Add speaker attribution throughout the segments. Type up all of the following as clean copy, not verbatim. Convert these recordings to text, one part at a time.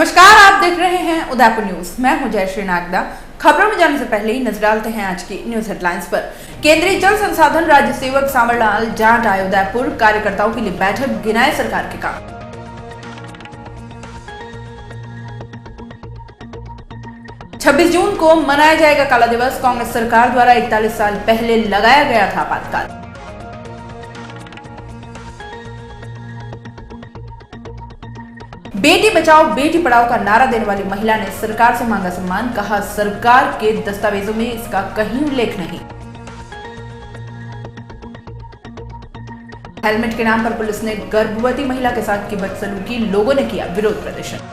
Speaker 1: नमस्कार, आप देख रहे हैं उदयपुर न्यूज। मैं हूं जयश्री नागदा। खबरों में जाने से पहले ही नजर डालते हैं आज की न्यूज हेडलाइंस पर। केंद्रीय जल संसाधन राज्य सेवक सांवरलाल जाट आए उदयपुर, कार्यकर्ताओं के लिए बैठक, गिनाए सरकार के काम। छब्बीस जून को मनाया जाएगा काला दिवस। कांग्रेस सरकार द्वारा 41 साल पहले लगाया गया था आपातकाल। बेटी बचाओ बेटी पढ़ाओ का नारा देने वाली महिला ने सरकार से मांगा सम्मान। कहा, सरकार के दस्तावेजों में इसका कहीं उल्लेख नहीं। हेलमेट के नाम पर पुलिस ने गर्भवती महिला के साथ की बदसलूकी, लोगों ने किया विरोध प्रदर्शन।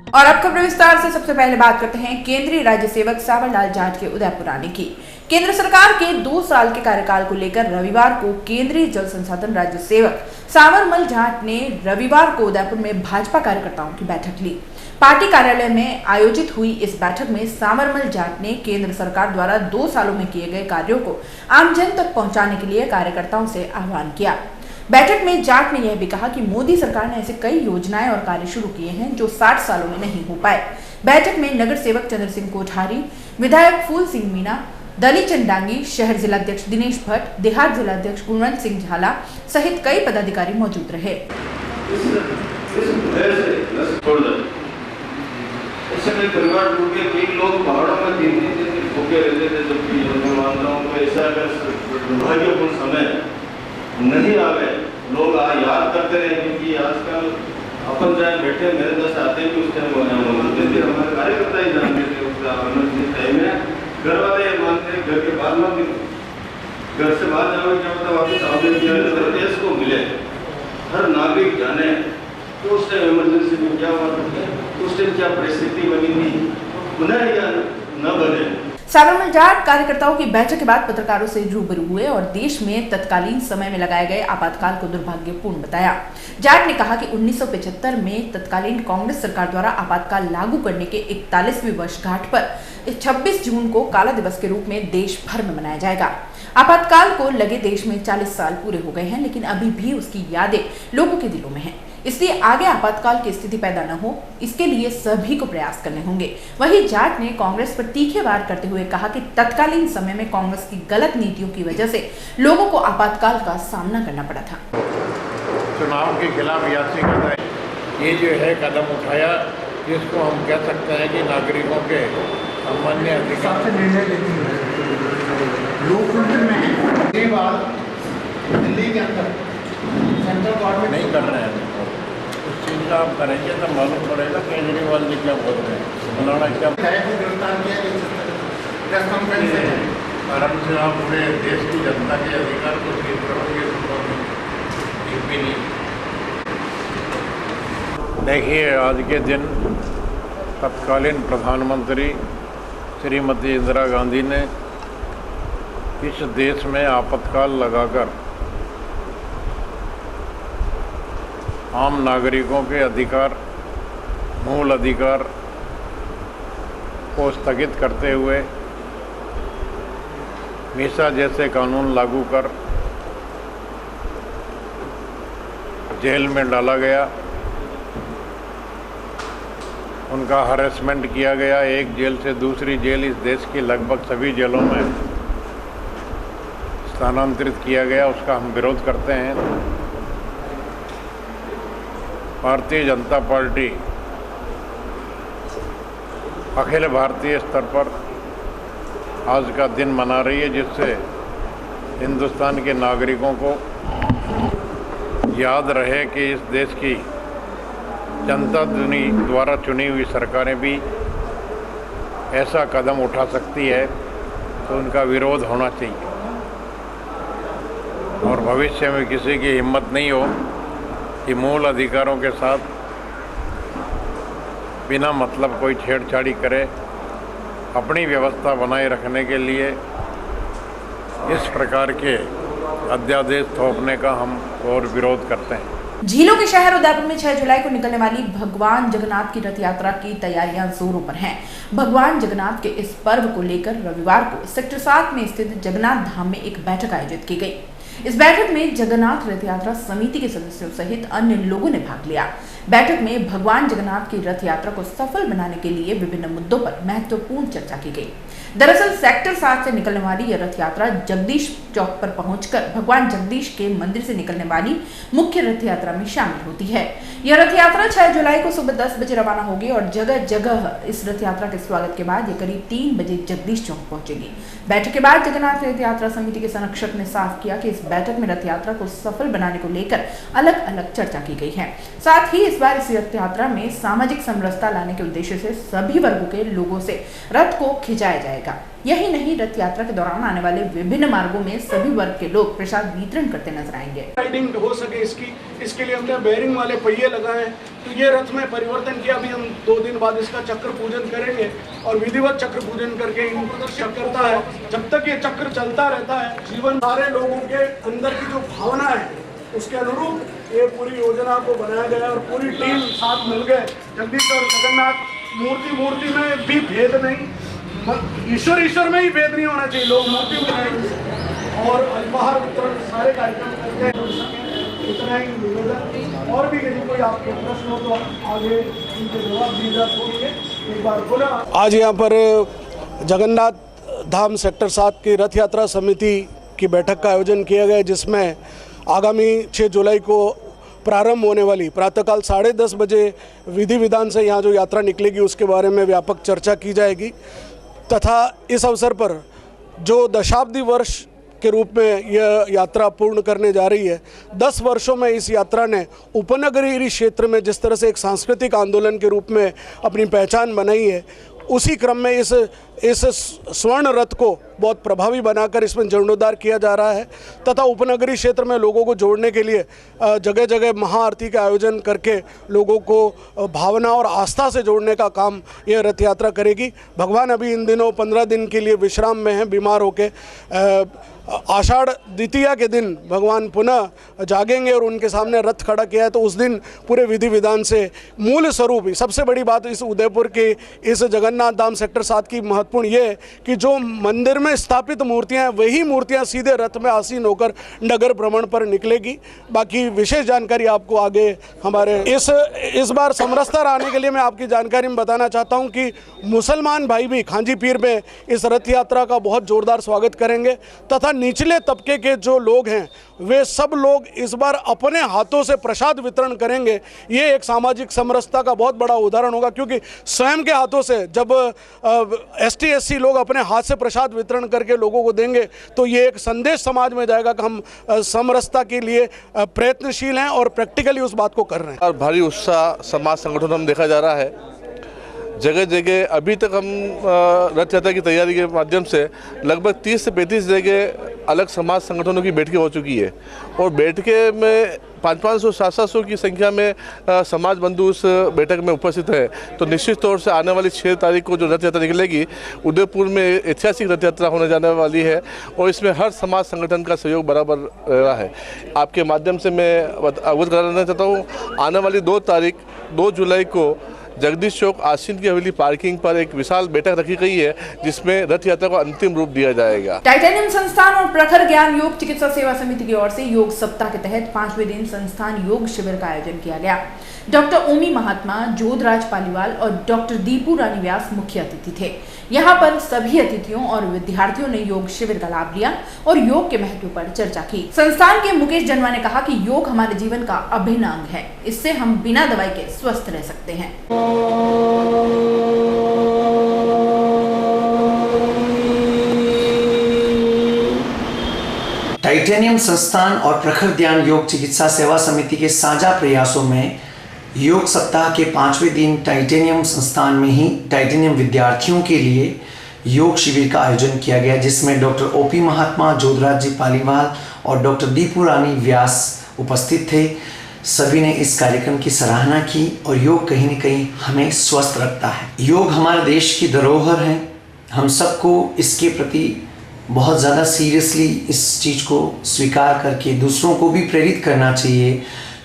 Speaker 1: और अब खबर विस्तार से। सबसे पहले बात करते हैं केंद्रीय राज्य सेवक सांवरलाल जाट के उदयपुर आने की। केंद्र सरकार के 2 साल के कार्यकाल को लेकर रविवार को केंद्रीय जल संसाधन राज्य सेवक सांवरलाल जाट ने रविवार को उदयपुर में भाजपा कार्यकर्ताओं की बैठक ली। पार्टी कार्यालय में आयोजित हुई इस बैठक में सांवरलाल जाट ने केंद्र सरकार द्वारा 2 सालों में किए गए कार्यों को आमजन तक पहुंचाने के लिए कार्यकर्ताओं से आह्वान किया। बैठक में जाट ने यह भी कहा कि मोदी सरकार ने ऐसे कई योजनाएं और कार्य शुरू किए हैं जो 60 सालों में नहीं हो पाए। बैठक में नगर सेवक चंद्र सिंह कोठारी, विधायक फूल सिंह मीणा, दली चंडांगी, शहर जिलाध्यक्ष दिनेश भट्ट, देहात जिलाध्यक्ष गुणवंत सिंह झाला सहित कई पदाधिकारी मौजूद रहे।
Speaker 2: परिवार टूट गए, कई लोग पहाड़ों में 3-3 दिन भूखे रहते थे, जबकि मुसलमानों को ऐसा दुर्भाग्यपूर्ण समय नहीं आ गए। लोग याद करते रहे क्योंकि आजकल अपन जहाँ बैठे मेरे दस आते हैं कि उस टाइम हमारे कार्यकर्ता ही जानते थे उस टाइम में। घर वाले मानते हैं, घर के बाहर मत निकलो, घर से बाहर जाओगे क्या पता वापस आओगे देश को मिले। हर नागरिक जाने तो उस टाइम इमरजेंसी में क्या हुआ, उस टाइम क्या परिस्थिति बनी थी, पुनः या न बने।
Speaker 1: सांवरलाल जाट कार्यकर्ताओं की बैठक के बाद पत्रकारों से रूबरू हुए और देश में तत्कालीन समय में लगाए गए आपातकाल को दुर्भाग्यपूर्ण बताया। जाट ने कहा कि 1975 में तत्कालीन कांग्रेस सरकार द्वारा आपातकाल लागू करने के 41वीं वर्षगांठ पर 26 जून को काला दिवस के रूप में देश भर में मनाया जाएगा। आपातकाल को लगे देश में 40 साल पूरे हो गए हैं, लेकिन अभी भी उसकी यादें लोगों के दिलों में हैं। इसलिए आगे आपातकाल की स्थिति पैदा न हो, इसके लिए सभी को प्रयास करने होंगे। वहीं जाट ने कांग्रेस पर तीखे वार करते हुए कहा कि तत्कालीन समय में कांग्रेस की गलत नीतियों की वजह से लोगों को आपातकाल का सामना करना पड़ा था।
Speaker 3: चुनाव के खिलाफ याचिका ये जो है कदम उठाया, जिसको हम कह सकते हैं कि नागरिकों के सामान्य अधिकार से निर्णय लेती है। लोकतंत्र में ये बात दिल्ली के अंदर सेंट्रल गवर्नमेंट नहीं कर रहे हैं। उस चीज़ का आप करेंगे तो मालूम पड़ेगा केजरीवाल जी क्या बोल रहे हैं, उन्होंने क्या गिरफ्तार किया आराम से आप पूरे देश की जनता के अधिकार को छीन करोगे भी नहीं। देखिए, आज के दिन तत्कालीन प्रधानमंत्री श्रीमती इंदिरा गांधी ने इस देश में आपातकाल लगाकर आम नागरिकों के अधिकार, मूल अधिकार को स्थगित करते हुए मीसा जैसे कानून लागू कर जेल में डाला गया, उनका हरेसमेंट किया गया, एक जेल से दूसरी जेल, इस देश की लगभग सभी जेलों में स्थानांतरित किया गया। उसका हम विरोध करते हैं। भारतीय जनता पार्टी अखिल भारतीय स्तर पर आज का दिन मना रही है, जिससे हिंदुस्तान के नागरिकों को याद रहे कि इस देश की जनता द्वारा चुनी हुई सरकारें भी ऐसा कदम उठा सकती है, तो उनका विरोध होना चाहिए और भविष्य में किसी की हिम्मत नहीं हो कि मूल अधिकारों के साथ बिना मतलब कोई छेड़छाड़ी करे। अपनी व्यवस्था बनाए रखने के लिए इस प्रकार के अध्यादेश थोपने का हम और विरोध करते हैं।
Speaker 1: झीलों के शहर उदयपुर में 6 जुलाई को निकलने वाली भगवान जगन्नाथ की रथ यात्रा की तैयारियां जोरों पर हैं। भगवान जगन्नाथ के इस पर्व को लेकर रविवार को सेक्टर 7 में स्थित जगन्नाथ धाम में एक बैठक आयोजित की गई। इस बैठक में जगन्नाथ रथ यात्रा समिति के सदस्यों सहित अन्य लोगों ने भाग लिया। बैठक में भगवान जगन्नाथ की रथ यात्रा को सफल बनाने के लिए विभिन्न मुद्दों पर महत्वपूर्ण चर्चा की गई। दरअसल सेक्टर 7 से निकलने वाली यह रथ यात्रा जगदीश चौक पर पहुंचकर भगवान जगदीश के मंदिर से निकलने वाली मुख्य रथ यात्रा में शामिल होती है। यह रथ यात्रा 6 जुलाई को सुबह 10 बजे रवाना होगी और जगह जगह इस रथ यात्रा के स्वागत के बाद ये करीब 3 बजे जगदीश चौक पहुंचेगी। बैठक के बाद जगन्नाथ रथ यात्रा समिति के संरक्षक ने साफ किया कि इस बैठक में रथ यात्रा को सफल बनाने को लेकर अलग अलग चर्चा की गई है। साथ ही इस बार इस रथ यात्रा में सामाजिक समरसता लाने के उद्देश्य से सभी वर्गों के लोगों से रथ को खिंचाया जाएगा। यही नहीं, रथ यात्रा के दौरान आने वाले विभिन्न मार्गों में सभी वर्ग के लोग प्रसाद वितरण करते नजर आएंगे।
Speaker 4: राइडिंग हो सके इसके लिए हमने बेयरिंग वाले पहिए लगाए हैं। तो ये रथ में परिवर्तन किया। अभी हम 2 दिन बाद इसका चक्र पूजन करेंगे और विधिवत चक्र पूजन करके इनको चक्रता है। जब तक ये चक्र चलता रहता है, जीवन सारे लोगों के अंदर की जो भावना है उसके अनुरूप ये पूरी योजना को बनाया गया और पूरी टीम साथ मिल गए। जगदीश और जगन्नाथ मूर्ति में भी भेद नहीं, ईश्वर में ही भेद नहीं होना चाहिए। लोग मूर्ति में और बाहर वितरण सारे कार्यक्रम करते हैं। इतना ही निवेदन। और भी यदि कोई आपके प्रश्न हो तो आगे उनके जवाब दिए जा सकेंगे। एक बार बोला, आज यहाँ पर जगन्नाथ धाम सेक्टर 7 की रथ यात्रा समिति की बैठक का आयोजन किया गया, जिसमें आगामी 6 जुलाई को प्रारंभ होने वाली प्रातःकाल 10:30 बजे विधि विधान से यहाँ जो यात्रा निकलेगी उसके बारे में व्यापक चर्चा की जाएगी तथा इस अवसर पर जो दशाब्दी वर्ष के रूप में यह यात्रा पूर्ण करने जा रही है, 10 वर्षों में इस यात्रा ने उपनगरीय क्षेत्र में जिस तरह से एक सांस्कृतिक आंदोलन के रूप में अपनी पहचान बनाई है, उसी क्रम में इस स्वर्ण रथ को बहुत प्रभावी बनाकर इसमें जीर्णोद्धार किया जा रहा है तथा उपनगरीय क्षेत्र में लोगों को जोड़ने के लिए जगह जगह महाआरती का आयोजन करके लोगों को भावना और आस्था से जोड़ने का काम यह रथ यात्रा करेगी। भगवान अभी इन दिनों 15 दिन के लिए विश्राम में हैं, बीमार होके। आषाढ़ द्वितीया के दिन भगवान पुनः जागेंगे और उनके सामने रथ खड़ा किया है, तो उस दिन पूरे विधि विधान से मूल स्वरूप ही सबसे बड़ी बात इस उदयपुर के इस जगन्नाथ धाम सेक्टर 7 की महत्वपूर्ण ये है कि जो मंदिर में स्थापित मूर्तियां हैं वही मूर्तियां सीधे रथ में आसीन होकर नगर भ्रमण पर निकलेगी। बाकी विशेष जानकारी आपको आगे हमारे इस बार समरसता लाने के लिए मैं आपकी जानकारी में बताना चाहता हूं कि मुसलमान भाई भी खांजी पीर में इस रथ यात्रा का बहुत जोरदार स्वागत करेंगे तथा निचले तबके के जो लोग हैं वे सब लोग इस बार अपने हाथों से प्रसाद वितरण करेंगे। ये एक सामाजिक समरसता का बहुत बड़ा उदाहरण होगा, क्योंकि स्वयं के हाथों से जब ST/SC लोग अपने हाथ से प्रसाद वितरण करके लोगों को देंगे तो ये एक संदेश समाज में जाएगा कि हम समरसता के लिए प्रयत्नशील हैं और प्रैक्टिकली उस बात को कर रहे हैं।
Speaker 5: और भारी उत्साह समाज संगठनों में देखा जा रहा है। जगह जगह अभी तक हम रथ यात्रा की तैयारी के माध्यम से लगभग 30 से 35 जगह अलग समाज संगठनों की बैठकें हो चुकी है और बैठकें में 500-700 की संख्या में समाज बंधु उस बैठक में उपस्थित है। तो निश्चित तौर से आने वाली 6 तारीख को जो रथ यात्रा निकलेगी, उदयपुर में ऐतिहासिक रथ यात्रा होने जाने वाली है और इसमें हर समाज संगठन का सहयोग बराबर रहा है। आपके माध्यम से मैं अवगत कराना चाहता हूँ, आने वाली 2 जुलाई को जगदीश चौक आसीन की हवेली पार्किंग पर एक विशाल बैठक रखी गई है, जिसमें रथ यात्रा को अंतिम रूप दिया जाएगा।
Speaker 1: टाइटेनियम संस्थान और प्रखर ज्ञान योग चिकित्सा सेवा समिति की ओर से योग सप्ताह के तहत 5वें दिन संस्थान योग शिविर का आयोजन किया गया। डॉक्टर ओमी महात्मा, जोधराज पालीवाल और डॉक्टर दीपू रानी व्यास मुख्य अतिथि थे। यहाँ पर सभी अतिथियों और विद्यार्थियों ने योग शिविर का लाभ लिया और योग के महत्व पर चर्चा की। संस्थान के मुकेश जनवा ने कहा कि योग हमारे जीवन का अभिन्न अंग है, इससे हम बिना दवाई के स्वस्थ रह सकते हैं।
Speaker 6: टाइटेनियम संस्थान और प्रखर ध्यान योग चिकित्सा सेवा समिति के साझा प्रयासों में योग सप्ताह के 5वें दिन टाइटेनियम संस्थान में ही टाइटेनियम विद्यार्थियों के लिए योग शिविर का आयोजन किया गया, जिसमें डॉक्टर ओपी महात्मा, जोधराज जी पालीवाल और डॉक्टर दीपू रानी व्यास उपस्थित थे। सभी ने इस कार्यक्रम की सराहना की और योग कहीं न कहीं हमें स्वस्थ रखता है। योग हमारे देश की धरोहर है। हम सबको इसके प्रति बहुत ज़्यादा सीरियसली इस चीज़ को स्वीकार करके दूसरों को भी प्रेरित करना चाहिए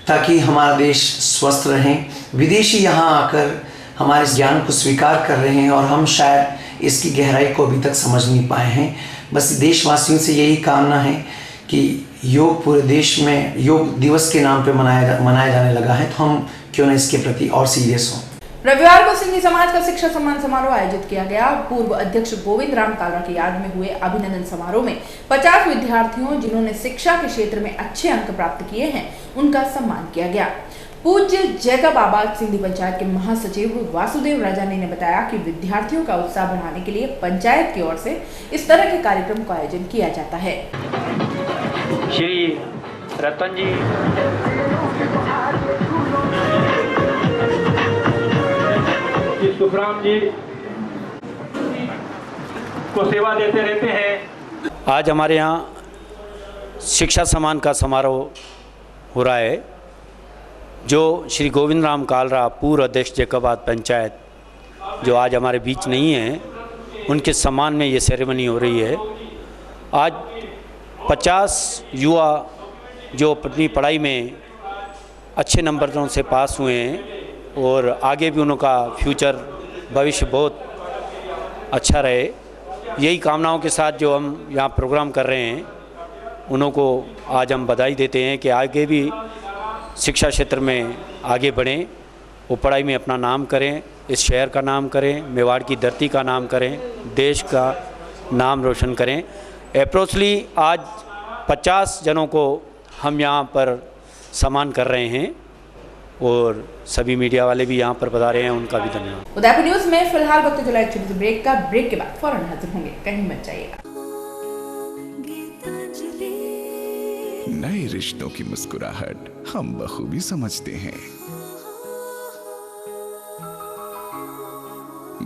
Speaker 6: ताकि हमारा देश स्वस्थ रहे। विदेशी यहाँ आकर हमारे ज्ञान को स्वीकार कर रहे हैं और हम शायद इसकी गहराई को अभी तक समझ नहीं पाए हैं। बस देशवासियों से यही कामना है कि योग पूरे देश में योग दिवस के नाम पे मनाया जाने लगा है, तो हम क्यों ना इसके प्रति और सीरियस हों।
Speaker 1: रविवार को सिंधी समाज का शिक्षा सम्मान समारोह आयोजित किया गया। पूर्व अध्यक्ष गोविंद राम कालरा की याद में हुए अभिनंदन समारोह में 50 विद्यार्थियों जिन्होंने शिक्षा के क्षेत्र में अच्छे अंक प्राप्त किए हैं, उनका सम्मान किया गया। पूज्य जैकब आबाद सिंधी पंचायत के महासचिव वासुदेव राजानी ने बताया कि विद्यार्थियों का उत्साह बढ़ाने के लिए पंचायत की ओर से इस तरह के कार्यक्रम का आयोजन किया जाता है।
Speaker 7: श्री रतन जी सुखराम जी को सेवा देते रहते हैं।
Speaker 8: आज हमारे यहाँ शिक्षा सम्मान का समारोह हो रहा है, जो श्री गोविंद राम कालरा पूर्व अध्यक्ष जैकबाबाद पंचायत जो आज हमारे बीच नहीं है, उनके सम्मान में ये सेरेमनी हो रही है। आज 50 युवा जो अपनी पढ़ाई में अच्छे नंबरों से पास हुए हैं और आगे भी उनका फ्यूचर भविष्य बहुत अच्छा रहे, यही कामनाओं के साथ जो हम यहाँ प्रोग्राम कर रहे हैं, उन्हों को आज हम बधाई देते हैं कि आगे भी शिक्षा क्षेत्र में आगे बढ़ें, वो पढ़ाई में अपना नाम करें, इस शहर का नाम करें, मेवाड़ की धरती का नाम करें, देश का नाम रोशन करें। अप्रोचली आज 50 जनों को हम यहाँ पर सम्मान कर रहे हैं और सभी मीडिया वाले भी यहाँ पर पधारे हैं, उनका भी धन्यवाद।
Speaker 1: उदयपुर न्यूज में फिलहाल वक्त चला एक छोटे से ब्रेक का। ब्रेक के बाद फौरन हाजिर होंगे, कहीं मत जाइएगा।
Speaker 9: नए रिश्तों की मुस्कुराहट हम बखूबी समझते हैं।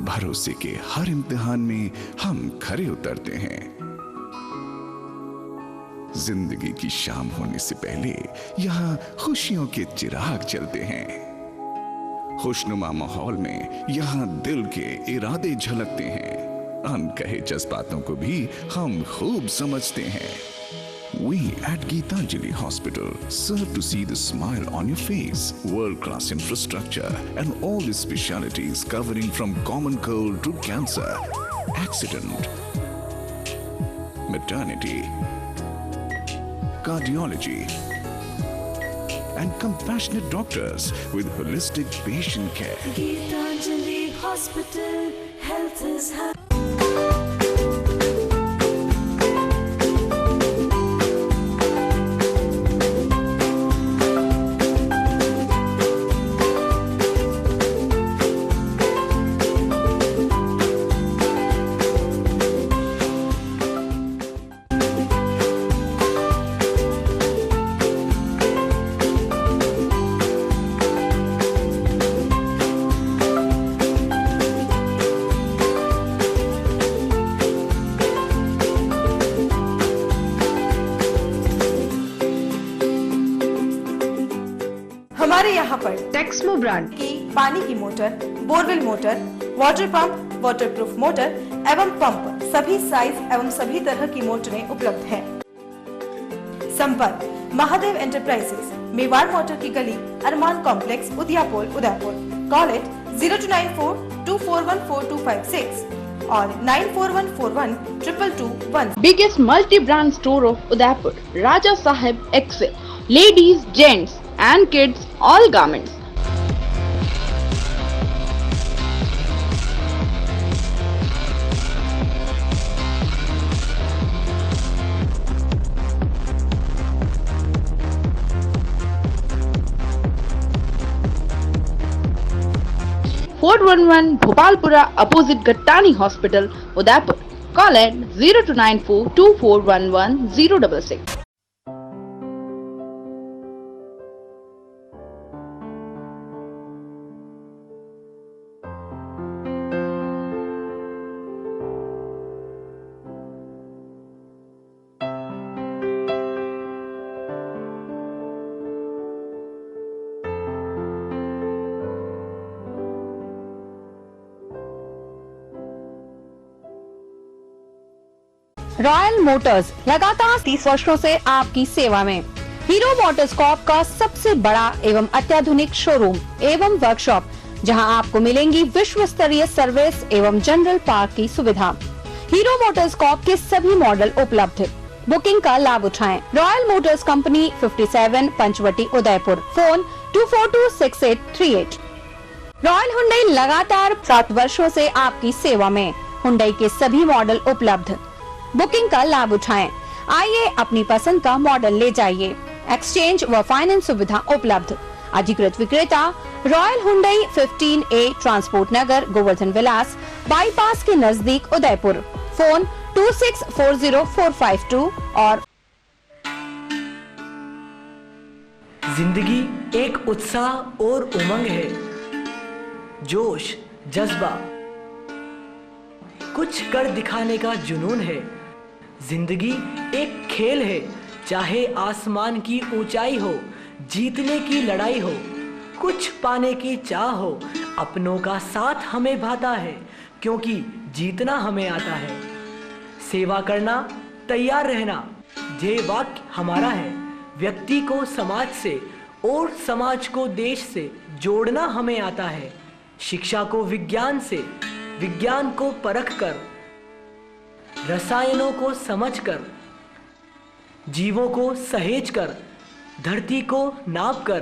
Speaker 9: भरोसे के हर इम्तिहान में हम खरे उतरते हैं। जिंदगी की शाम होने से पहले यहाँ खुशियों के चिराग जलते हैं। खुशनुमा माहौल में यहाँ दिल के इरादे झलकते हैं। अनकहे जज्बातों को भी हम खूब समझते हैं। We at Geetanjali Hospital serve to see the smile on your face. World-class infrastructure and all the specialities covering from common cold to cancer, accident, maternity, cardiology, and compassionate doctors with holistic patient care.
Speaker 10: Geetanjali Hospital, health is happy.
Speaker 11: हमारे यहाँ पर Texmo brand की पानी की motor, borewell motor, water pump, waterproof motor एवं pump सभी size एवं सभी तरह की मोटरें उपलब्ध हैं। संपर्क महादेव एंटरप्राइजेस, मेवाड़ मोटर की गली, अरमान कॉम्प्लेक्स, उदयपुर। कॉल इट 0294241426 और 9414122221।
Speaker 12: Biggest multi-brand store of Udaipur, Raja Sahib Excel, ladies, gents and kids, all garments. Fort 11 Bhopalpura opposite Gattani Hospital, Udaipur. Call at 0294 2411 066.
Speaker 13: Royal Motors लगातार 30 वर्षों से आपकी सेवा में। हीरो मोटर्सकॉर्प का सबसे बड़ा एवं अत्याधुनिक शोरूम एवं वर्कशॉप, जहां आपको मिलेंगी विश्व स्तरीय सर्विस एवं जनरल पार्क की सुविधा। हीरो मोटर्सकॉर्प के सभी मॉडल उपलब्ध। बुकिंग का लाभ उठाएं। Royal Motors company 57 Panchvati Udaipur, phone 24268838। Royal Hyundai लगातार 7 वर्षों से आपकी सेवा में। हुंडई के सभी मॉडल उपलब्ध। बुकिंग का लाभ उठाएं। आइए अपनी पसंद का मॉडल ले जाइए। एक्सचेंज व फाइनेंस सुविधा उपलब्ध। अधिकृत विक्रेता रॉयल हुंडई 15A ट्रांसपोर्ट नगर, गोवर्धन विलास, बाईपास के नजदीक उदयपुर, फोन 26404552 और
Speaker 14: जिंदगी एक उत्साह और उमंग है, जोश, जज्बा, कुछ कर दिखाने का जुनून है। जिंदगी एक खेल है, चाहे आसमान की ऊंचाई हो, जीतने की लड़ाई हो, कुछ पाने की चाह हो, अपनों का साथ हमें भाता है, क्योंकि जीतना हमें आता है। सेवा करना, तैयार रहना, ये वाक्य हमारा है। व्यक्ति को समाज से और समाज को देश से जोड़ना हमें आता है। शिक्षा को विज्ञान से, विज्ञान को परख कर, रसायनों को समझकर, जीवों को सहेज कर, धरती को नाप कर,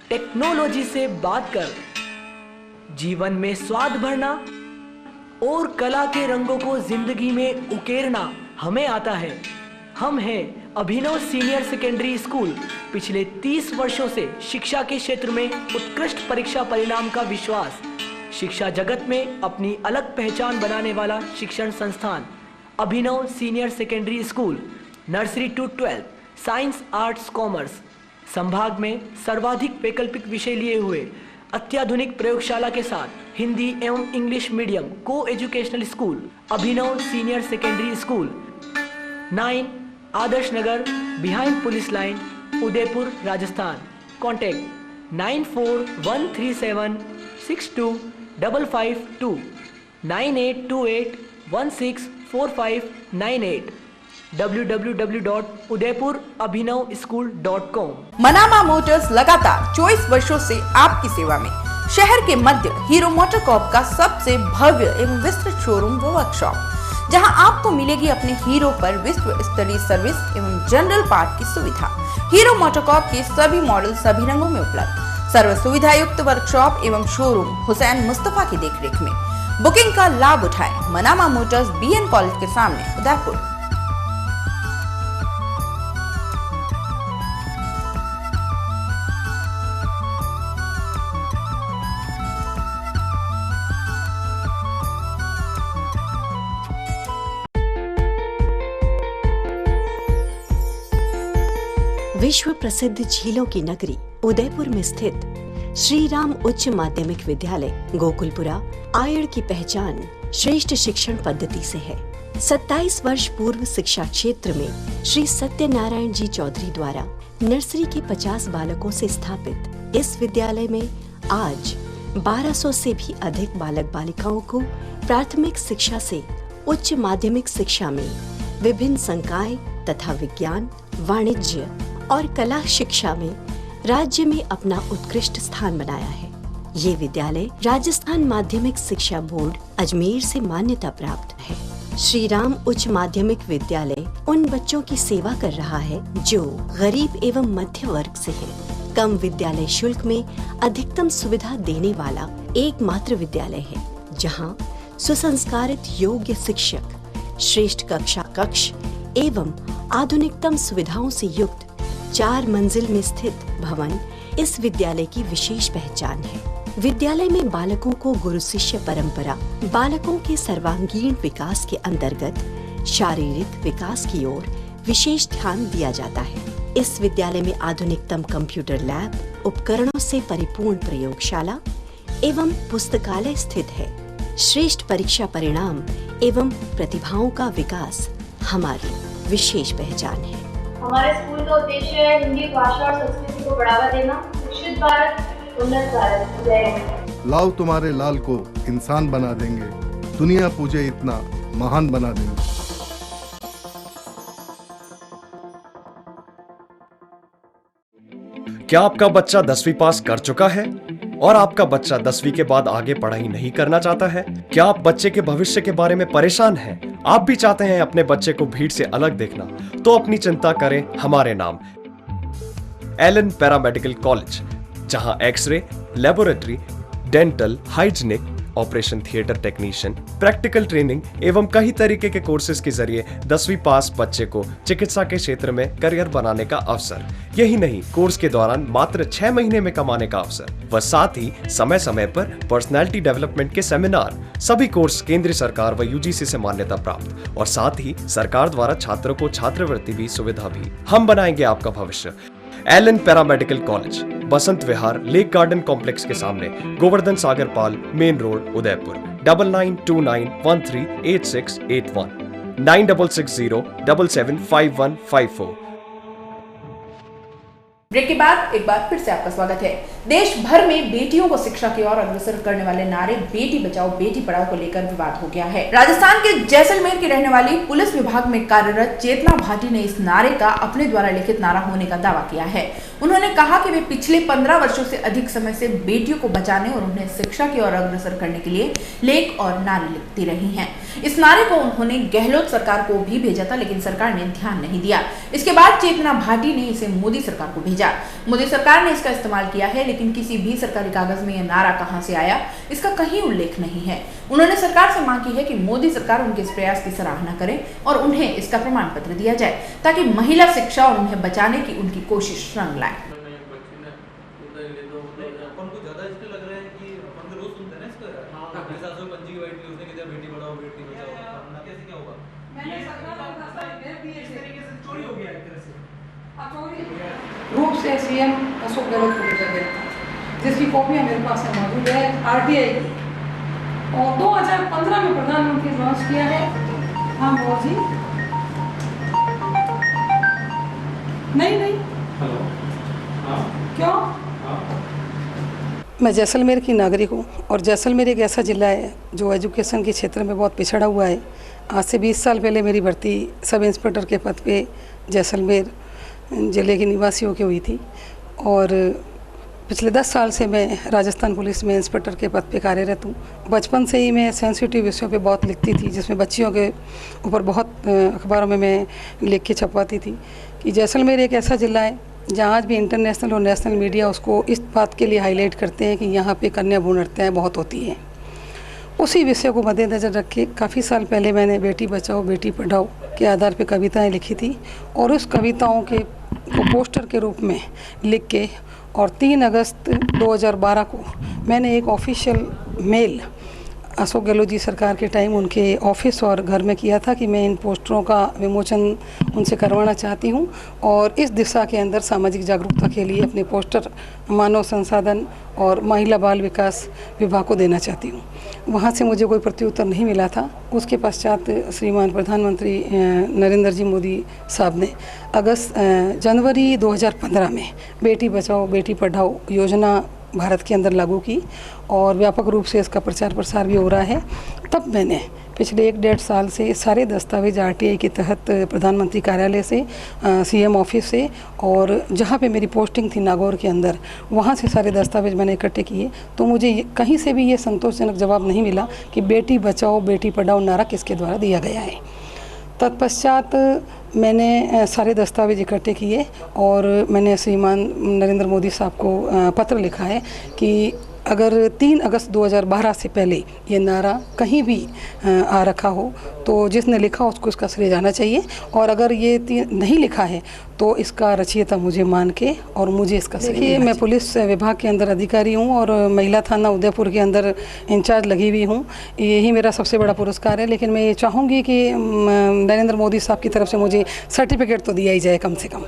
Speaker 14: टेक्नोलॉजी से बात कर, जीवन में स्वाद भरना और कला के रंगों को जिंदगी में उकेरना हमें आता है। हम हैं अभिनव सीनियर सेकेंडरी स्कूल। पिछले 30 वर्षों से शिक्षा के क्षेत्र में उत्कृष्ट परीक्षा परिणाम का विश्वास, शिक्षा जगत में अपनी अलग पहचान बनाने वाला शिक्षण संस्थान Abhinav senior secondary school. Nursery to 12 science, arts, commerce संभाग में सर्वाधिक वैकल्पिक विषय लिए हुए अत्याधुनिक प्रयोगशाला के साथ हिंदी एवं English medium coeducational school Abhinav senior secondary school, 9 Adarsh Nagar, behind police line, Udaipur, Rajasthan. Contact 9413762552 9828164598 www.udaipurabhinavschool.com।
Speaker 1: Manama motors लगातार 24 वर्षों से आपकी सेवा में। शहर के मध्य हीरो मोटर कॉर्प का सबसे भव्य एवं विस्तृत शोरूम व वर्कशॉप, जहां आपको मिलेगी अपने हीरो पर विश्व स्तरीय सर्विस एवं जनरल पार्ट की सुविधा। हीरो मोटर कॉर्प के सभी मॉडल सभी रंगों में उपलब्ध। सर्व सुविधा युक्त वर्कशॉप एवं शोरूम हुसैन मुस्तफा की देखरेख में। बुकिंग का लाभ उठाएं। मनामा मोटर्स BN कॉलेज के सामने, उदयपुर।
Speaker 15: विश्व प्रसिद्ध झीलों की नगरी उदयपुर में स्थित श्री राम उच्च माध्यमिक विद्यालय गोकुलपुरा आयड़ की पहचान श्रेष्ठ शिक्षण पद्धति से है। 27 वर्ष पूर्व शिक्षा क्षेत्र में श्री सत्यनारायण जी चौधरी द्वारा नर्सरी के 50 बालकों से स्थापित इस विद्यालय में आज 1200 से भी अधिक बालक बालिकाओं को प्राथमिक शिक्षा से उच्च माध्यमिक शिक्षा में विभिन्न संकाय तथा विज्ञान, वाणिज्य और कला शिक्षा में राज्य में अपना उत्कृष्ट स्थान बनाया है। ये विद्यालय राजस्थान माध्यमिक शिक्षा बोर्ड अजमेर से मान्यता प्राप्त है। श्री राम उच्च माध्यमिक विद्यालय उन बच्चों की सेवा कर रहा है जो गरीब एवं मध्य वर्ग से हैं। कम विद्यालय शुल्क में अधिकतम सुविधा देने वाला एकमात्र विद्यालय है, जहां सुसंस्कारित योग्य शिक्षक, श्रेष्ठ कक्ष एवं आधुनिकतम सुविधाओं से युक्त 4 मंजिल में स्थित भवन इस विद्यालय की विशेष पहचान है। विद्यालय में बालकों को गुरु शिष्य परंपरा, बालकों के सर्वांगीण विकास के अंतर्गत शारीरिक विकास की ओर विशेष ध्यान दिया जाता है। इस विद्यालय में आधुनिकतम कंप्यूटर लैब, उपकरणों से परिपूर्ण प्रयोगशाला एवं पुस्तकालय स्थित है। श्रेष्ठ परीक्षा परिणाम एवं प्रतिभाओं का विकास हमारी विशेष पहचान है।
Speaker 16: हमारे स्कूल का उद्देश्य है हिंदी भाषा और संस्कृति को बढ़ावा देना। शिक्षित भारत, उन्नत भारत। जय हिंद।
Speaker 17: लाओ तुम्हारे लाल को इंसान बना देंगे, दुनिया पूजे इतना महान बना देंगे।
Speaker 18: क्या आपका बच्चा 10वीं पास कर चुका है? और आपका बच्चा 10वीं के बाद आगे पढ़ाई नहीं करना चाहता है? क्या आप बच्चे के भविष्य के बारे में परेशान हैं? आप भी चाहते हैं अपने बच्चे को भीड़ से अलग देखना? तो अपनी चिंता करें हमारे नाम, एलन पैरामेडिकल कॉलेज, जहां x-ray, laboratory, dental, hygienic, operation theatre technician, practical training एवं कई तरीके के कोर्सेज के जरिए 10वीं पास बच्चे को चिकित्सा के क्षेत्र में करियर बनाने का अवसर। यही नहीं, कोर्स के दौरान मात्र 6 महीने में कमाने का अवसर व साथ ही समय समय पर पर्सनैलिटी डेवलपमेंट के सेमिनार। सभी कोर्स केंद्र सरकार व यूजीसी से मान्यता प्राप्त और साथ ही सरकार द्वारा छात्रों को छात्रवृत्ति भी सुविधा भी। हम बनाएंगे आपका भविष्य। Elon paramedical college, Basant Vihar, lake garden complex के सामने, गोवर्धन सागर पाल, मेन रोड, उदयपुर। 9929138681 9660775154।
Speaker 1: ब्रेक के बाद एक बार फिर से आपका स्वागत है। देश भर में बेटियों को शिक्षा की ओर अग्रसर करने वाले नारे बेटी बचाओ बेटी पढ़ाओ को लेकर विवाद हो गया है। राजस्थान के जैसलमेर की रहने वाली पुलिस विभाग में कार्यरत चेतना भाटी ने इस नारे का अपने द्वारा लिखित नारा होने का दावा किया है। उन्होंने कहा कि वे पिछले 15 वर्षों से अधिक समय से बेटियों को बचाने और उन्हें शिक्षा की ओर अग्रसर करने के लिए लेख और नारे लिखती रही हैं। इस नारे को उन्होंने गहलोत सरकार को भी भेजा था, लेकिन सरकार ने ध्यान नहीं दिया। इसके बाद चेतना भाटी ने इसे मोदी सरकार को भेजा। मोदी सरकार ने इसका इस्तेमाल किया है, लेकिन किसी भी सरकारी कागज में यह नारा कहां से आया, इसका कहीं उल्लेख नहीं है। उन्होंने सरकार से मांग की है कि मोदी सरकार उनके इस प्रयास की सराहना करे और उन्हें इसका प्रमाण पत्र दिया जाए, ताकि महिला शिक्षा और उन्हें बचाने की उनकी कोशिश रंग लाए।
Speaker 19: रूप से सीएम अशोक गहलोत को भेजा गया था, जिसकी कॉपी मेरे पास मौजूद है आरटीआई की, और 2015 में प्रधानमंत्री लॉन्च किया है। हाँ मोदी जी, नहीं हेलो, क्यों? मैं जैसलमेर की नागरिक हूँ और जैसलमेर एक ऐसा ज़िला है जो एजुकेशन के क्षेत्र में बहुत पिछड़ा हुआ है। आज से 20 साल पहले मेरी भर्ती सब इंस्पेक्टर के पद पे जैसलमेर ज़िले के निवासियों की हुई थी और पिछले 10 साल से मैं राजस्थान पुलिस में इंस्पेक्टर के पद पे कार्यरत हूँ। बचपन से ही मैं सेंसिटिव विषयों पे बहुत लिखती थी, जिसमें बच्चियों के ऊपर बहुत अखबारों में मैं लिख के छपवाती थी कि जैसलमेर एक ऐसा ज़िला है जहाँ आज भी इंटरनेशनल और नेशनल मीडिया उसको इस बात के लिए हाईलाइट करते हैं कि यहाँ पे कन्या भ्रूण हत्याएँ बहुत होती हैं। उसी विषय को मद्देनज़र रख के काफ़ी साल पहले मैंने बेटी बचाओ बेटी पढ़ाओ के आधार पे कविताएं लिखी थी और उस कविताओं के पोस्टर के रूप में लिख के और 3 अगस्त 2012 को मैंने एक ऑफिशियल मेल अशोक गहलोत जी सरकार के टाइम उनके ऑफिस और घर में किया था कि मैं इन पोस्टरों का विमोचन उनसे करवाना चाहती हूं और इस दिशा के अंदर सामाजिक जागरूकता के लिए अपने पोस्टर मानव संसाधन और महिला बाल विकास विभाग को देना चाहती हूं। वहां से मुझे कोई प्रत्युत्तर नहीं मिला था। उसके पश्चात श्रीमान प्रधानमंत्री नरेंद्र जी मोदी साहब ने जनवरी 2015 में बेटी बचाओ बेटी पढ़ाओ योजना भारत के अंदर लागू की और व्यापक रूप से इसका प्रचार प्रसार भी हो रहा है। तब मैंने पिछले 1-1.5 साल से सारे दस्तावेज आरटीआई के तहत प्रधानमंत्री कार्यालय से सीएम ऑफिस से और जहाँ पे मेरी पोस्टिंग थी नागौर के अंदर, वहाँ से सारे दस्तावेज मैंने इकट्ठे किए, तो मुझे कहीं से भी ये संतोषजनक जवाब नहीं मिला कि बेटी बचाओ बेटी पढ़ाओ नारा किसके द्वारा दिया गया है। तत्पश्चात मैंने सारे दस्तावेज इकट्ठे किए और मैंने श्रीमान नरेंद्र मोदी साहब को पत्र लिखा है कि अगर 3 अगस्त 2012 से पहले ये नारा कहीं भी आ रखा हो तो जिसने लिखा उसको इसका श्रेय जाना चाहिए, और अगर ये नहीं लिखा है तो इसका रचयिता मुझे मान के और मुझे इसका श्रेय। देखिए, मैं पुलिस विभाग के अंदर अधिकारी हूँ और महिला थाना उदयपुर के अंदर इंचार्ज लगी हुई हूँ। यही मेरा सबसे बड़ा पुरस्कार है, लेकिन मैं ये चाहूँगी कि नरेंद्र मोदी साहब की तरफ से मुझे सर्टिफिकेट तो दिया ही जाए कम से कम।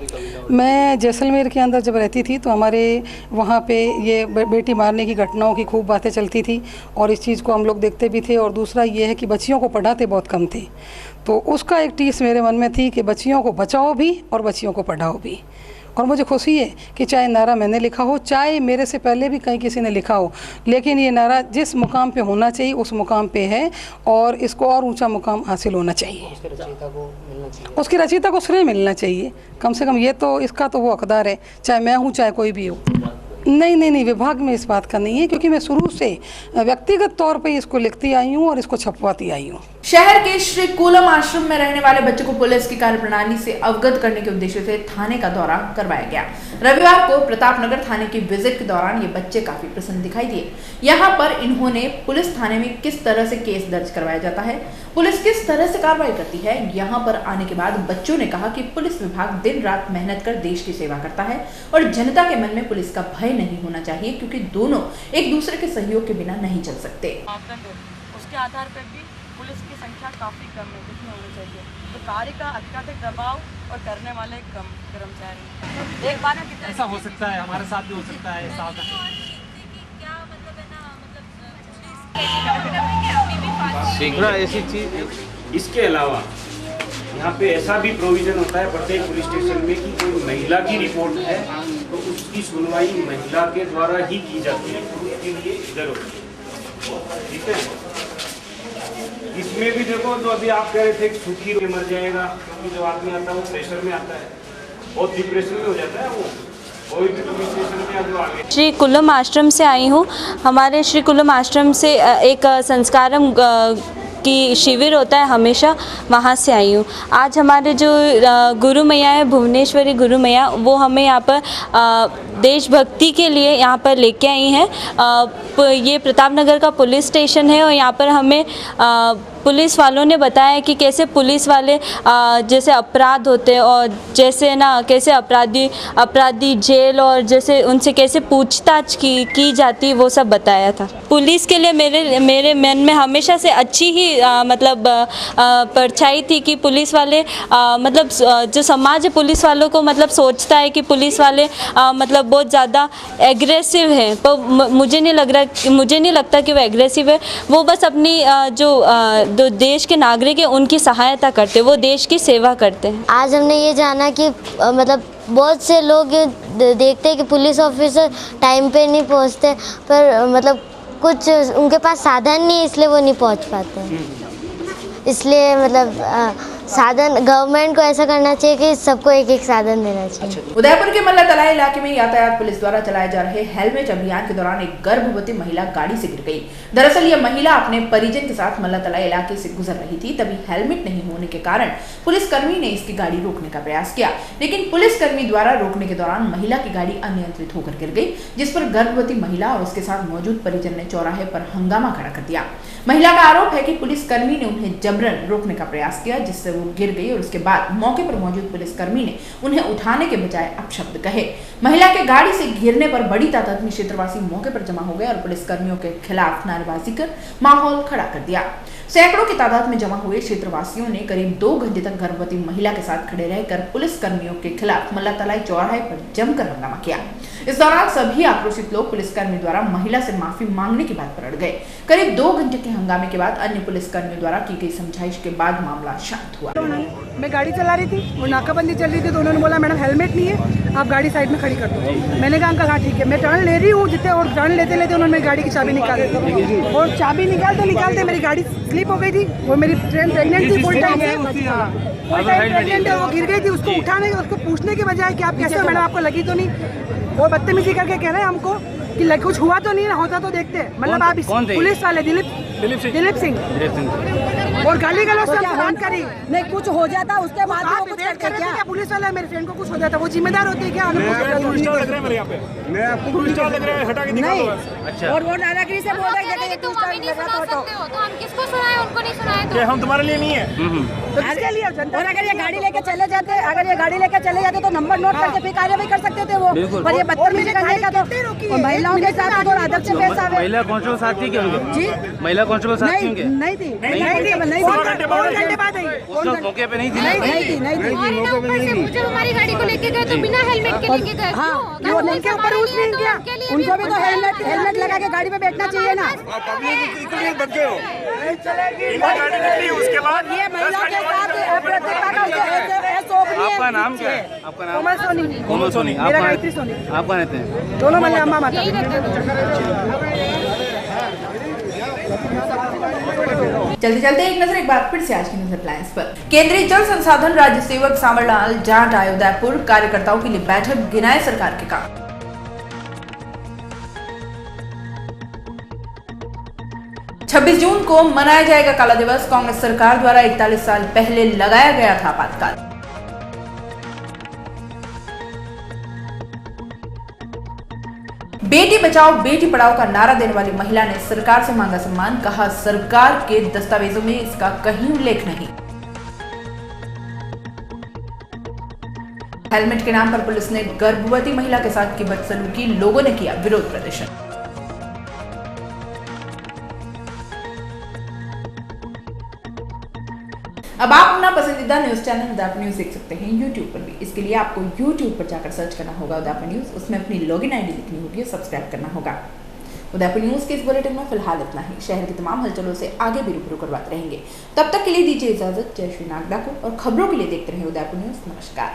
Speaker 19: मैं जैसलमेर के अंदर जब रहती थी तो हमारे वहाँ पे ये बेटी मारने की घटनाओं की खूब बातें चलती थी और इस चीज़ को हम लोग देखते भी थे। और दूसरा ये है कि बच्चियों को पढ़ाते बहुत कम थे, तो उसका एक टीस मेरे मन में थी कि बच्चियों को बचाओ भी और बच्चियों को पढ़ाओ भी। और मुझे खुशी है कि चाहे नारा मैंने लिखा हो, चाहे मेरे से पहले भी कहीं किसी ने लिखा हो, लेकिन ये नारा जिस मुकाम पे होना चाहिए उस मुकाम पे है और इसको और ऊंचा मुकाम हासिल होना चाहिए। उसके रचयिता को श्रेय मिलना चाहिए कम से कम। ये तो इसका तो वो हकदार है, चाहे मैं हूँ चाहे कोई भी हो। नहीं, विभाग में इस बात का नहीं है, क्योंकि मैं शुरू से व्यक्तिगत तौर पे इसको लिखती आई हूँ और इसको छपवाती आई हूँ।
Speaker 1: शहर के श्री कूलम आश्रम में रहने वाले बच्चों को पुलिस की कार्यप्रणाली से अवगत करने के उद्देश्य से थाने का दौरा करवाया गया। रविवार को प्रतापनगर थाने की विजिट के दौरान ये बच्चे काफी प्रसन्न दिखाई दिए। यहाँ पर इन्होंने पुलिस थाने में किस तरह से केस दर्ज करवाया जाता है, पुलिस किस तरह से कार्रवाई करती है, यहाँ पर आने के बाद बच्चों ने कहा कि पुलिस विभाग दिन रात मेहनत कर देश की सेवा करता है और जनता के मन में पुलिस का भय नहीं होना चाहिए, क्योंकि दोनों एक दूसरे के सहयोग के बिना नहीं चल सकते।
Speaker 20: उसके आधार पर भी पुलिस की संख्या काफ़ी कम है, जितनी होनी चाहिए। तो कार्य का अत्यधिक दबाव और करने वाले कम कर्मचारी। एक बार में कितना
Speaker 21: ऐसा हो सकता है, हमारे साथ भी हो सकता है।
Speaker 22: सीखना ऐसी चीज। इसके अलावा यहाँ पे ऐसा भी प्रोविजन होता है प्रत्येक पुलिस स्टेशन में कि कोई महिला की रिपोर्ट है तो उसकी सुनवाई महिला के द्वारा ही की जाती है, उसके लिए इधर होती है। ठीक है, इसमें भी देखो, जो अभी आप कह रहे थे सुखी मर जाएगा, क्योंकि जो आदमी आता है वो प्रेशर में आता है, बहुत डिप्रेशन में हो जाता है वो।
Speaker 23: श्री कुलम आश्रम से आई हूँ। हमारे श्री कुलम आश्रम से एक संस्कारम की शिविर होता है हमेशा, वहाँ से आई हूँ। आज हमारे जो गुरु मैया है, भुवनेश्वरी गुरु मैया, वो हमें यहाँ पर देशभक्ति के लिए यहाँ पर लेके आई हैं। ये प्रतापनगर का पुलिस स्टेशन है और यहाँ पर हमें पुलिस वालों ने बताया कि कैसे पुलिस वाले जैसे अपराध होते हैं और जैसे ना कैसे अपराधी जेल और जैसे उनसे कैसे पूछताछ की जाती है, वो सब बताया था। पुलिस के लिए मेरे मन में हमेशा से अच्छी ही मतलब परछाई थी कि पुलिस वाले मतलब जो समाज पुलिस वालों को मतलब सोचता है कि पुलिस वाले मतलब बहुत ज़्यादा एग्रेसिव हैं, पर मुझे नहीं लगता कि वो एग्रेसिव है। वो बस अपनी जो देश के नागरिक हैं उनकी सहायता करते हैं, वो देश की सेवा करते हैं।
Speaker 24: आज हमने ये जाना कि मतलब बहुत से लोग देखते हैं कि पुलिस ऑफिसर टाइम पे नहीं पहुंचते, पर मतलब कुछ उनके पास साधन नहीं, इसलिए वो नहीं पहुंच पाते। इसलिए मतलब साधन गवर्नमेंट को ऐसा करना चाहिए कि सबको एक एक साधन देना चाहिए।
Speaker 1: उदयपुर के मल्ला तलाई इलाके में यातायात पुलिस द्वारा चलाए जा रहे हेलमेट अभियान के दौरान एक गर्भवती महिला गाड़ी से गिर गई। दरअसल यह महिला अपने परिजन के साथ मल्ला तलाई इलाके से गुजर रही थी, तभी हेलमेट नहीं होने के कारण पुलिसकर्मी ने इसकी गाड़ी रोकने का प्रयास किया, लेकिन पुलिसकर्मी द्वारा रोकने के दौरान महिला की गाड़ी अनियंत्रित होकर गिर गई, जिस पर गर्भवती महिला और उसके साथ मौजूद परिजन ने चौराहे पर हंगामा खड़ा कर दिया। महिला का आरोप है कि पुलिसकर्मी ने उन्हें जबरन रोकने का प्रयास किया, जिससे वो गिर गई और उसके बाद मौके पर मौजूद पुलिसकर्मी ने उन्हें उठाने के बजाय अपशब्द कहे। महिला के गाड़ी से गिरने पर बड़ी तादाद में क्षेत्रवासी मौके पर जमा हो गए और पुलिसकर्मियों के खिलाफ नारेबाजी कर माहौल खड़ा कर दिया। सैकड़ों की तादाद में जमा हुए क्षेत्रवासियों ने करीब 2 घंटे तक गर्भवती महिला के साथ खड़े रहकर पुलिसकर्मियों के खिलाफ मल्ला तलाई चौराहे पर जमकर हंगामा किया। इस दौरान सभी आक्रोशित लोग पुलिसकर्मी द्वारा महिला से माफी मांगने की बात पर अड़ गए। करीब 2 घंटे के हंगामे के बाद अन्य पुलिसकर्मियों द्वारा की गई समझाइश के बाद मामला शांत हुआ।
Speaker 25: मैं गाड़ी चला रही थी, वो नाकाबंदी चल रही थी, तो उन्होंने बोला मैडम हेलमेट नहीं है, आप गाड़ी साइड में खड़ी कर दो। मैंने कहा हाँ ठीक है, मैं टर्न ले रही हूँ जितने, और टर्न लेते लेते उन्होंने मेरी गाड़ी की चाबी निकाल दी और चाबी निकालते मेरी गाड़ी स्लिप हो गई थी। वो मेरी ट्रेन प्रेगनेंट थी, फुल टाइम प्रेगनेंट है, वो गिर गई थी। उसको उठाने उसको पूछने के बजाय कि आप कैसे हो मैडम, आपको लगी तो नहीं, वो बदतमीजी करके कह रहे हैं हमको कि कुछ हुआ तो नहीं ना, होता तो देखते। मतलब आप पुलिस वाले दिलीप सिंह और गाली गलौज से फोन करी, नहीं कुछ हो जाता उसके बाद वो कुछ करते क्या? पुलिस वाला मेरे फ्रेंड को कुछ हो जाता, वो जिम्मेदार होते हैं क्या? और वो दादागिरी से बोल रहे हैं तुम हमें नहीं सुना सकते हो, तो हम किसको सुनाएं, उनको नहीं सुनाएं तो हम तुम्हारे लिए नहीं है। तो किसके लिए? और अगर ये गाड़ी लेके चले जाते तो नंबर नोट करके फिर कार्रवाई कर सकते थे वो, पर ये बदतमीजी करने का तो महिलाओं के साथ थोड़ा अदब से पेश आवे। महिला कांस्टेबल साथ थी क्या जी? महिला कांस्टेबल साथ थी क्या? नहीं थी, नहीं घंटे बाद आई, मौके पे नहीं थी, नहीं थी। हमारी गाड़ी को लेके गए तो बिना हेलमेट के लेके गए। हाँ, उनके ऊपर रूल्स नहीं किया, उनको भी तो हेलमेट लगा के गाड़ी में बैठना चाहिए ना। उसके बाद ये महिला के साथ
Speaker 22: आपका नाम क्या है? आपका नाम? कोमल सोनी। आपका रहते हैं
Speaker 25: दोनों मल्ले अम्मा माता।
Speaker 1: चलते चलते एक नजर एक बार फिर से आज की नजर प्लान्स पर। केंद्रीय जल संसाधन राज्य सेवक सांवरलाल जाट आए उदयपुर, कार्यकर्ताओं के लिए बैठक, गिनाए सरकार के काम। 26 जून को मनाया जाएगा काला दिवस। कांग्रेस सरकार द्वारा 41 साल पहले लगाया गया था आपातकाल। बेटी बचाओ बेटी पढ़ाओ का नारा देने वाली महिला ने सरकार से मांगा सम्मान। कहा, सरकार के दस्तावेजों में इसका कहीं उल्लेख नहीं। हेलमेट के नाम पर पुलिस ने गर्भवती महिला के साथ की बदसलूकी, लोगों ने किया विरोध प्रदर्शन। अब आप अपना पसंदीदा न्यूज चैनल उदयपुर न्यूज देख सकते हैं यूट्यूब पर भी। इसके लिए आपको यूट्यूब पर जाकर सर्च करना होगा उदयपुर न्यूज, उसमें अपनी लॉगिन आईडी लिखनी होगी और सब्सक्राइब करना होगा। उदयपुर न्यूज के इस बुलेटिन में फिलहाल इतना ही। शहर की तमाम हलचलों से आगे भी रूबरू करवाते रहेंगे। तब तक के लिए दीजिए इजाजत। जय श्री नागदा को, और खबरों के लिए देखते रहे उदयपुर न्यूज। नमस्कार।